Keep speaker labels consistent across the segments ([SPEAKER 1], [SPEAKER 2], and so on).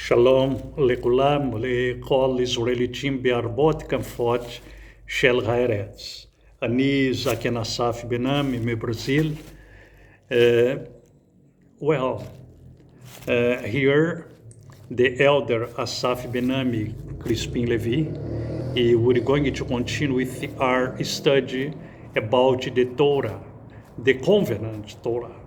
[SPEAKER 1] שלום לכולם, לכל ישראליתים בהרבות כנפות של הארץ. אני Zaken Assaf Benami מברזיל. Here the elder Assaf Benami, Crispin Levi, we're going to continue with our study about the Torah, the covenant Torah.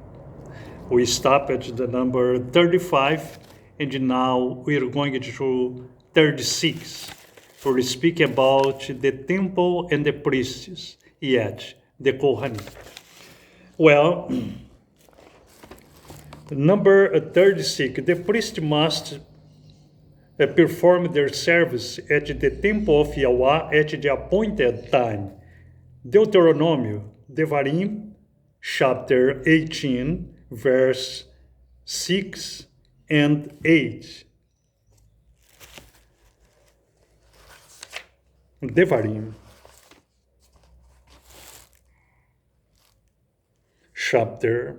[SPEAKER 1] We stopped at the number 35, and now we're going to 36 to speak about the temple and the priests, yet the Kohanim. Well, number 36, the priest must perform their service at the temple of Yahweh at the appointed time. Deuteronomy, Devarim, chapter 18, verse 6 and 8. Devarim, chapter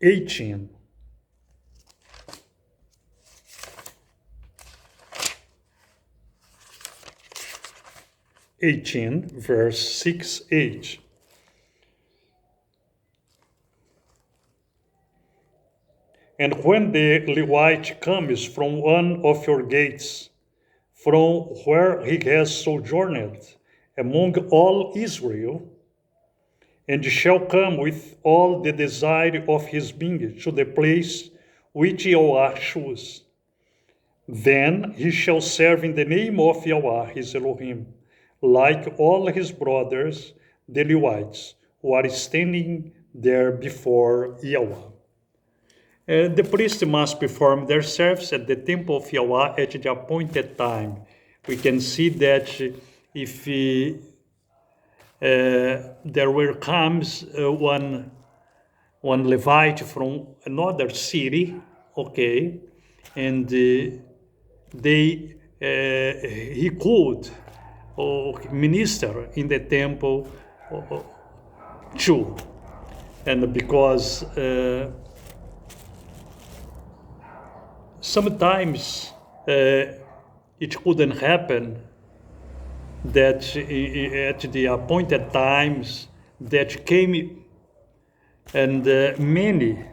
[SPEAKER 1] 18. Verse 6, 8. And when the Levite comes from one of your gates, from where he has sojourned among all Israel, and shall come with all the desire of his being to the place which Yahweh chooses, then he shall serve in the name of Yahweh his Elohim, like all his brothers, the Levites, who are standing there before Yahweh. The priest must perform their service at the temple of Yahweh at the appointed time. We can see that if there comes one Levite from another city, okay, and he could minister in the temple too, and because sometimes it couldn't happen that at the appointed times that came, and many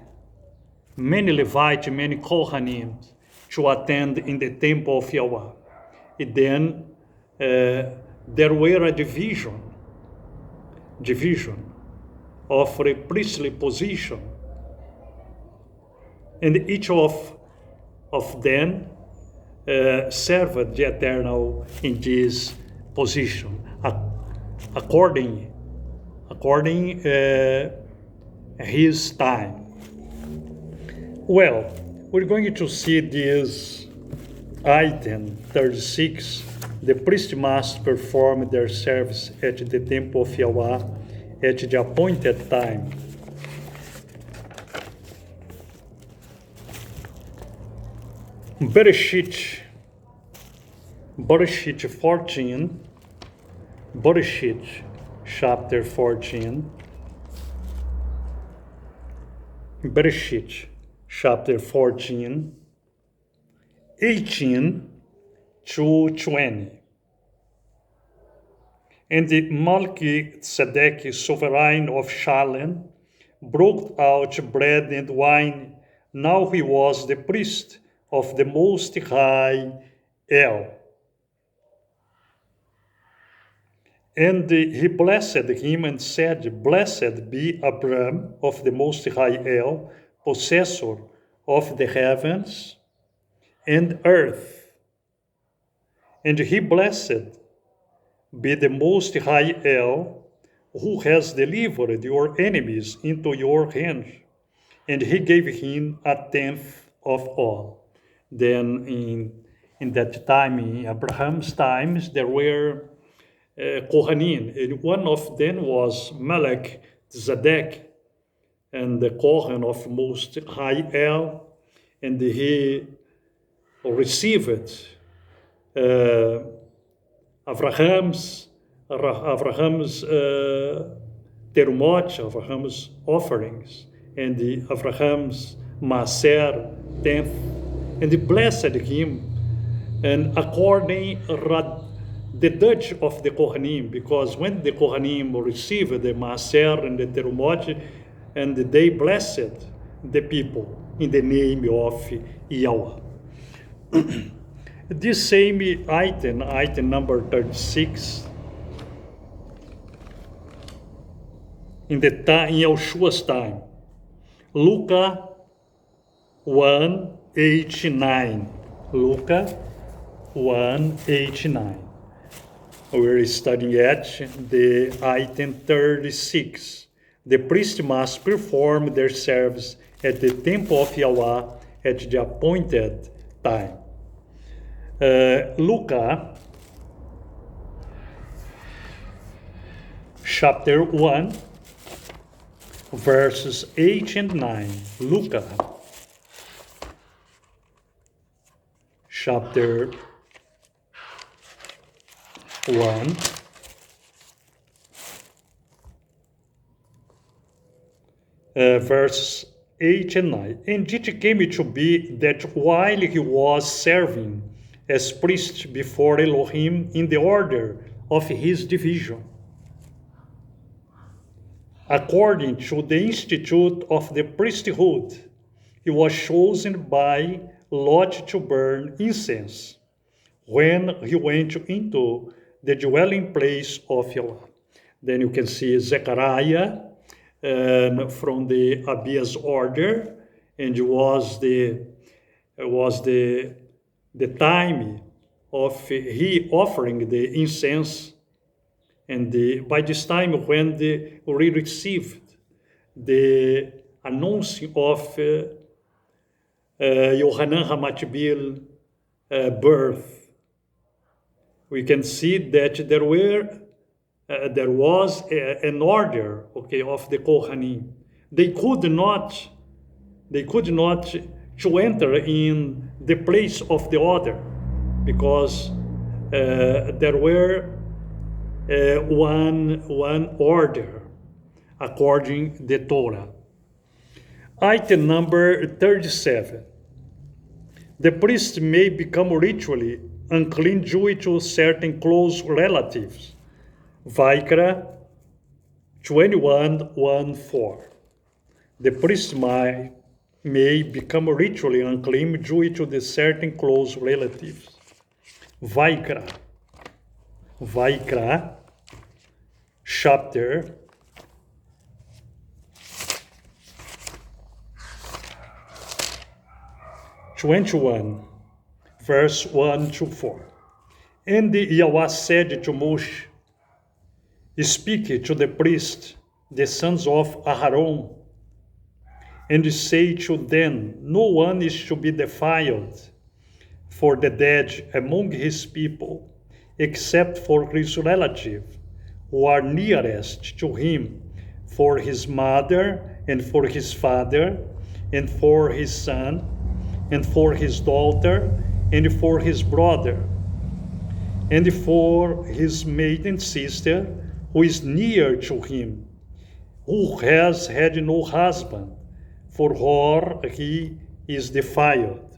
[SPEAKER 1] Levites, many Kohanim to attend in the temple of Yahweh. And then there were a division of a priestly position, and each of them served the Eternal in this position according his time. Well, we're going to see this item 36. The priest must perform their service at the temple of Yahweh at the appointed time. Bereshit 14, Bereshit chapter 14, Bereshit chapter 14, 18 to 20. And the Melchizedek, sovereign of Shalem, brought out bread and wine. Now he was the priest of the Most High El. And he blessed him and said, Blessed be Abram of the Most High El, possessor of the heavens and earth. And he blessed be the Most High El, who has delivered your enemies into your hand. And he gave him a tenth of all. Then in that time, in Abraham's times, there were Kohanim, and one of them was Melchizedek, and the Kohen of Most High El, and he received Abraham's terumot, Abraham's offerings, and Abraham's maser, tenth and he blessed him, and according the Dutch of the Kohanim, because when the Kohanim received the Maaser and the Terumot, and they blessed the people in the name of Yahweh. This same item number 36, in Yeshua's time, Luca 1:89. Luca 1:89. We're studying at the item 36. The priest must perform their service at the temple of Yahweh at the appointed time. Luca chapter 1, verses 8 and 9. Luca chapter 1, verse 8 and 9. And it came to be that while he was serving as priest before Elohim in the order of his division, according to the institute of the priesthood, he was chosen by lot to burn incense when he went into the dwelling place of Yahweh. Then you can see Zechariah from the Abia's order, and it was the time of he offering the incense, and by this time when we received the announcing of Yohanan HaMatbil birth, we can see that there was an order, of the Kohanim. They could not to enter in the place of the other, because there were one order according to the Torah. Item number 37. The priest may become ritually unclean due to certain close relatives. Vayikra 21:1-4. The priest may become ritually unclean due to the certain close relatives. Vayikra chapter 21, verse 1-4. And Yahweh said to Moshe, speak to the priest, the sons of Aaron, and say to them, no one is to be defiled for the dead among his people, except for his relative, who are nearest to him, for his mother, and for his father, and for his son, and for his daughter, and for his brother, and for his maiden sister, who is near to him, who has had no husband, for her he is defiled.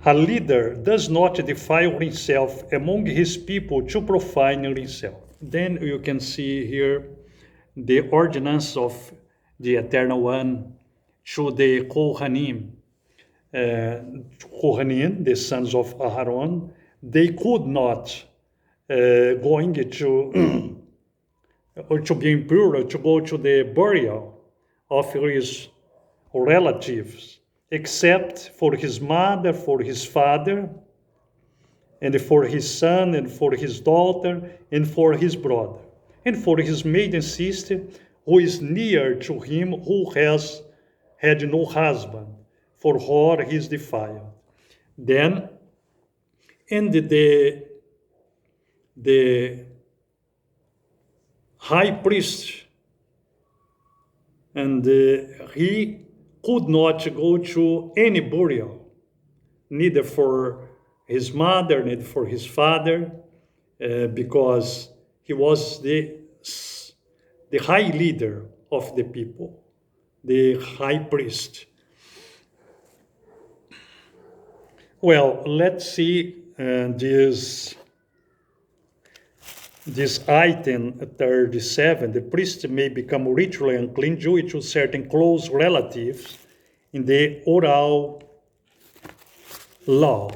[SPEAKER 1] A leader does not defile himself among his people to profane himself. Then you can see here the ordinance of the Eternal One to the Kohanim. Kohanim, the sons of Aaron, they could not going to or to be impure, to go to the burial of his relatives, except for his mother, for his father, and for his son, and for his daughter, and for his brother, and for his maiden sister, who is near to him, who has had no husband, for her he is defiled. Then, and the high priest, and he could not go to any burial, neither for his mother, neither for his father, because he was the high leader of the people. the high priest. Well, let's see this item 37. The priest may become ritually unclean due to certain close relatives in the oral law.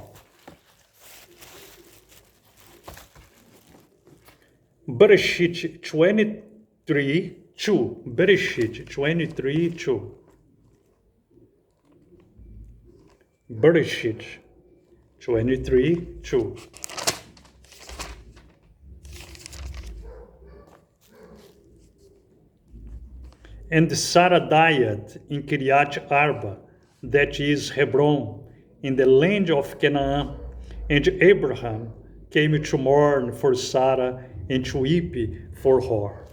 [SPEAKER 1] Bereshit 23:2. Bereshit 23:2. Bereshit 23:2. And Sarah died in Kiryat Arba, that is Hebron, in the land of Canaan, and Abraham came to mourn for Sarah and to weep for her.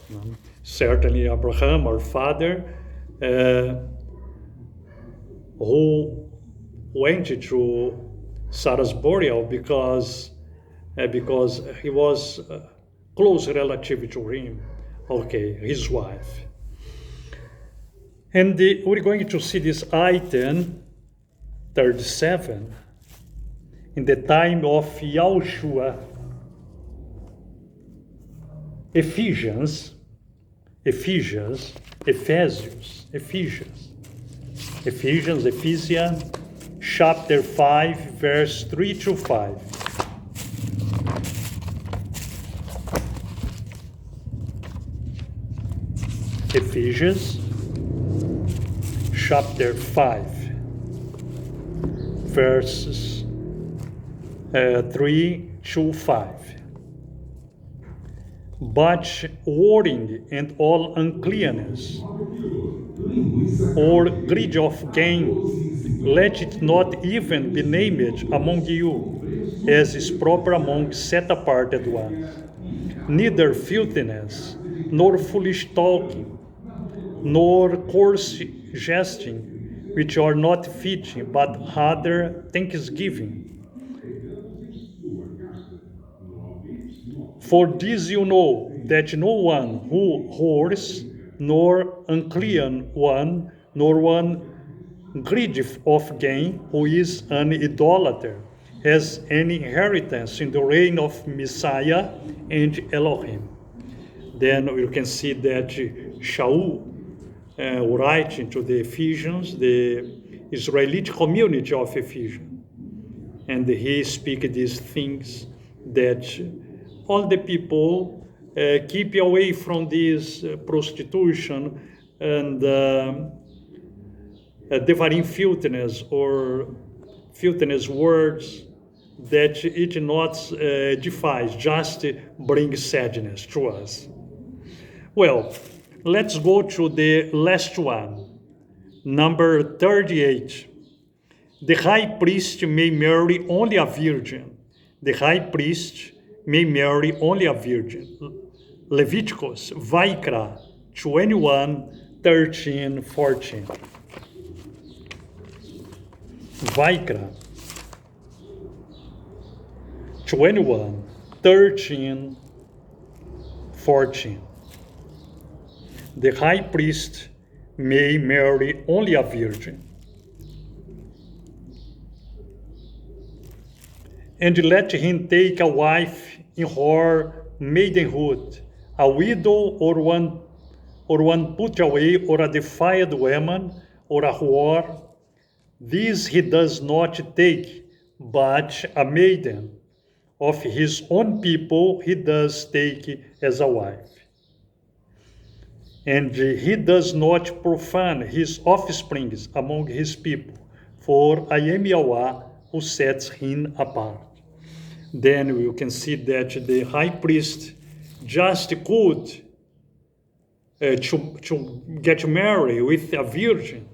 [SPEAKER 1] Certainly Abraham, our father, who went to Sarah's burial because he was close relative to him, his wife. And we're going to see this item 37 in the time of YHUH. Ephesians, chapter 5, verse 3 to 5. Ephesians, chapter 5, verses 3 to 5. But warring and all uncleanness, or greed of gain, let it not even be named among you, as is proper among set-aparted ones. Neither filthiness, nor foolish talking, nor coarse jesting, which are not fitting, but rather thanksgiving. For this you know, that no one who whores, nor unclean one, nor one greedy of gain, who is an idolater, has any inheritance in the reign of Messiah and Elohim. Then you can see that Shaul, writing to the Ephesians, the Israelite community of Ephesians, and he speaks these things that all the people keep away from this prostitution and devarim filthiness or filthiness words that it not defies, just brings sadness to us. Well, let's go to the last one, number 38. The high priest may marry only a virgin. The high priest may marry only a virgin. Leviticus, Vaikra, 21:13-14. Vaikra, 21:13-14. The high priest may marry only a virgin. And let him take a wife in her maidenhood, a widow or one put away, or a defiled woman, or a whore. This he does not take, but a maiden of his own people he does take as a wife. And he does not profane his offspring among his people, for I am Yahweh who sets him apart. Then you can see that the high priest just could to get married with a virgin.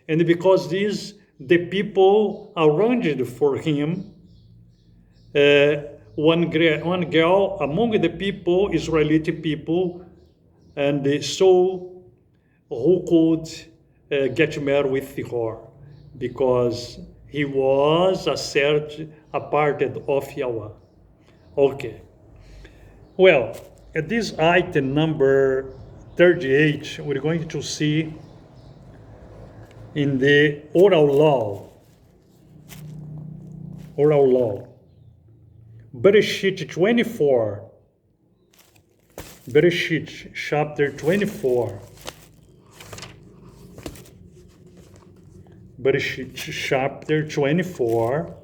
[SPEAKER 1] And because this, the people arranged for him one girl among the people, Israelite people, and so who could get married with her, because he was a part of Yahweh. Okay. Well, at this item number 38, we're going to see in the oral law. Bereshit 24. Bereshit chapter 24. Bereshit chapter 24.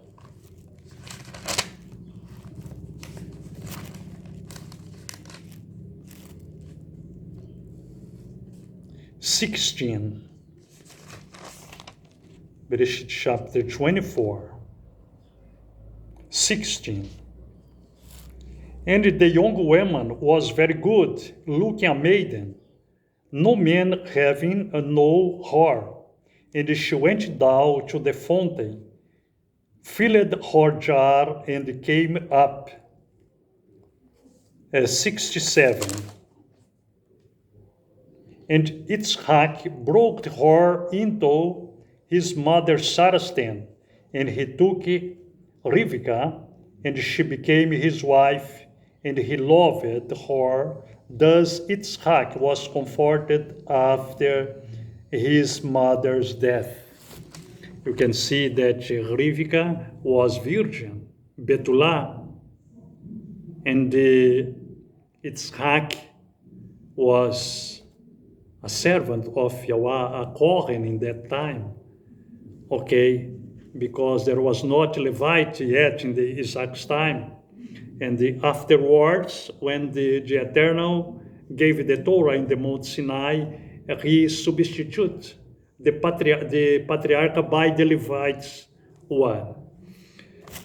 [SPEAKER 1] Bereshit chapter 24. 16. And the young woman was very good, looking a maiden, no man having known her. And she went down to the fountain, filled her jar, and came up. 67. And Yitzhak brought her into his mother Sarah's tent, and he took Rivka, and she became his wife, and he loved her. Thus Yitzhak was comforted after his mother's death. You can see that Rivka was virgin, Betula, and Yitzhak was a servant of Yahweh, a Kohen in that time. Okay, because there was not Levite yet in the Isaac's time. And afterwards, when the Eternal gave the Torah in the Mount Sinai, he substituted the patriarch by the Levites one.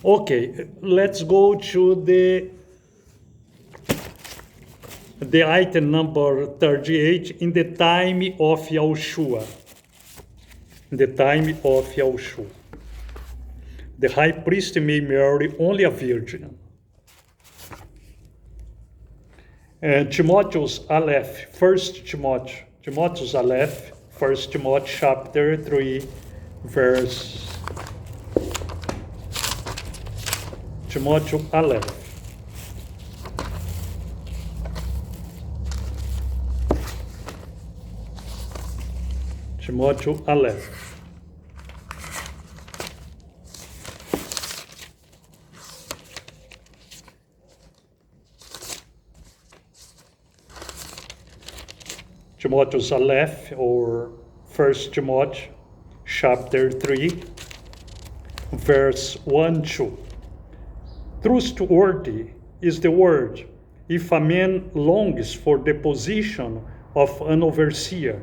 [SPEAKER 1] Okay, let's go to the item number 38, in the time of YHUH. In the time of YHUH. The high priest may marry only a virgin. Timotheus Aleph, 1 Timothy. Timotheus Aleph, 1 Timothy chapter 3, verse. Timothy Aleph. Timothy Aleph. Timothy's Aleph, or 1 Timothy, chapter 3, verse 1-2. Trustworthy is the word, if a man longs for the position of an overseer,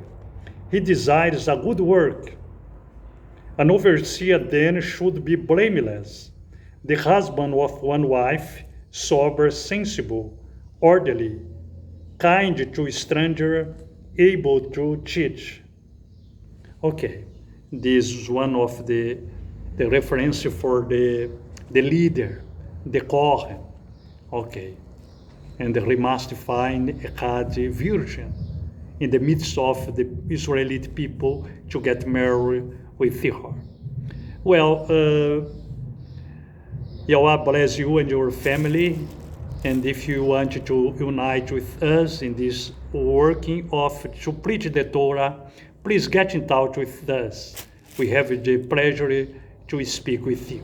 [SPEAKER 1] he desires a good work. An overseer then should be blameless, the husband of one wife, sober, sensible, orderly, kind to a stranger, able to teach. Okay, this is one of the reference for the leader, the Kohen. Okay, and he must find a virgin in the midst of the Israelite people to get married with her. Well, Yahweh bless you and your family. And if you want to unite with us in this working of to preach the Torah, please get in touch with us. We have the pleasure to speak with you.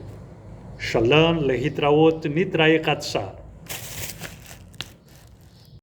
[SPEAKER 1] Shalom, lehitraot, nitrae katsar.